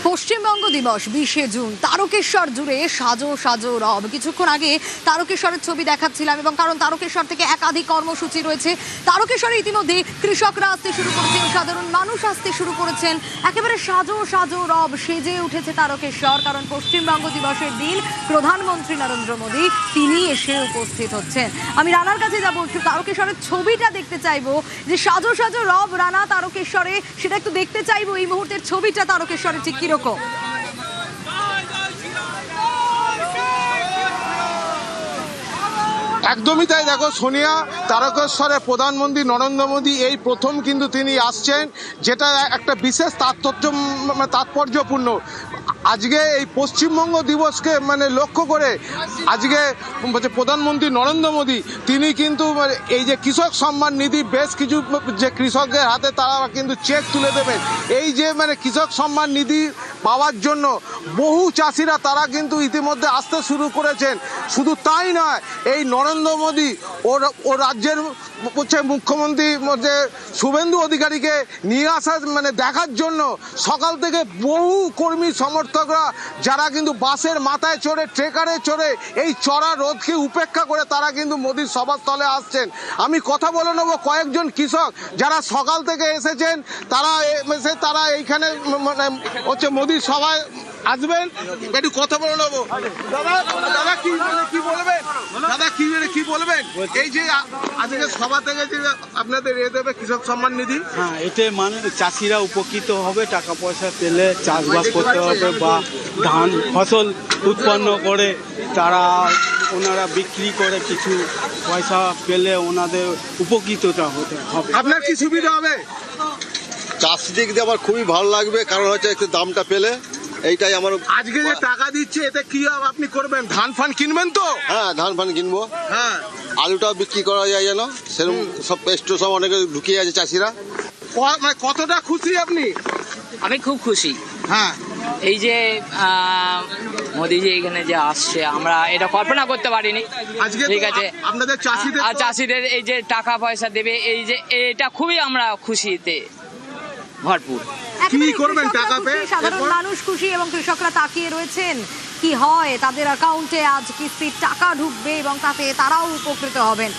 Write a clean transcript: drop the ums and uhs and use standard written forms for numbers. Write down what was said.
পশ্চিমবঙ্গ দিবস 20শে জুন তারকেশ্বর জুড়ে সাজো সাজো রব। কিছুক্ষণ আগে তারকেশ্বরের ছবি দেখাচ্ছিলাম, এবং কারণ তারকেশ্বর থেকে একাধিক কর্মসূচি রয়েছে। তারকেশ্বরে ইতিমধ্যে কৃষকরা আসতে শুরু করেছেন, সাধারণ মানুষ আসতে শুরু করেছেন। একেবারে সাজো সাজো রব সেজে উঠেছে তারকেশ্বর, কারণ পশ্চিমবঙ্গ দিবসের দিন প্রধানমন্ত্রী নরেন্দ্র মোদী তিনি এসে উপস্থিত হচ্ছেন। আমি রানার কাছে যাবো, একটু তারকেশ্বরের ছবিটা দেখতে চাইবো, যে সাজো সাজো রব রানা তারকেশ্বরে, সেটা একটু দেখতে চাইবো। এই মুহূর্তের ছবিটা তারকেশ্বরে ঠিক কিরকম? একদমই তাই। দেখো সোনিয়া, তারকেশ্বরে প্রধানমন্ত্রী নরেন্দ্র মোদী এই প্রথম কিন্তু তিনি আসছেন, যেটা একটা বিশেষ তাৎপর্যপূর্ণ। আজকে এই পশ্চিমবঙ্গ দিবসকে লক্ষ্য করে আজকে প্রধানমন্ত্রী নরেন্দ্র মোদী তিনি কিন্তু এই যে কৃষক সম্মান নিধি, বেশ কিছু যে কৃষকদের হাতে তারা কিন্তু চেক তুলে দেবেন। এই যে কৃষক সম্মান নিধি পাওয়ার জন্য বহু চাষিরা তারা কিন্তু ইতিমধ্যে আসতে শুরু করেছেন। শুধু তাই নয়, এই নরেন্দ্র মোদী ও রাজ্যের মুখ্যমন্ত্রী শুভেন্দু অধিকারীকে নিয়ে আসা দেখার জন্য সকাল থেকে বহু কর্মী সমর্থকরা যারা কিন্তু বাসের মাথায় চড়ে, ট্রেকারে চড়ে এই চড়া রোদকে উপেক্ষা করে তারা কিন্তু মোদীর সভাস্থলে আসছেন। আমি কথা বলে নেবো কয়েকজন কৃষক যারা সকাল থেকে এসেছেন, তারা এইখানে মোদীর সভায় আসবেন। একটু কথা বলে নেবো। দাদা কি বলবেন? দাদা কি বলবেন এই যে আজকে সভা থেকে যে আপনাদের দেবে কৃষক সম্মান নিধি? হ্যাঁ, এতে চাষিরা উপকৃত হবে, টাকা পয়সা পেলে চাষবাস করতে হবে, বা ধান ফসল উৎপন্ন করে ওনারা বিক্রি করে কিছু পয়সা পেলে ওনাদের উপকৃতটা হতে হবে। আপনার কি সুবিধা হবে? চাষি দিক দিয়ে আমার খুবই ভালো লাগবে, কারণ হচ্ছে একটু দামটা পেলে এইটাই আমার। আজকে যে টাকা দিচ্ছে এতে কি আপনি করবেন? ধান ফান কিনবেন তো? হ্যাঁ, ধান ফান কিনবো। হ্যাঁ, আলুটাও বিক্রি করা যায় যেন, সেরকম সব পেস্টো সব অনেকে ঢুকিয়ে আছে চাষিরা। কতটা খুশি আপনি? আমি খুব খুশি। হ্যাঁ, এই যে মোদিজি এখানে যে আসছে, আমরা এটা কল্পনা করতে পারিনি। আজকে ঠিক আছে, আপনাদের চাষিদের এই যে টাকা পয়সা দেবে, এই যে এটা খুবই আমরা খুশিতে ভরপুর। কি করবেন টাকা পেয়ে? সাধারণ মানুষ খুশি, এবং কৃষকরা তাকিয়ে রয়েছেন কি হয়, তাদের অ্যাকাউন্টে আজ কিস্তির টাকা ঢুকবে এবং তাতে তারাও উপকৃত হবেন।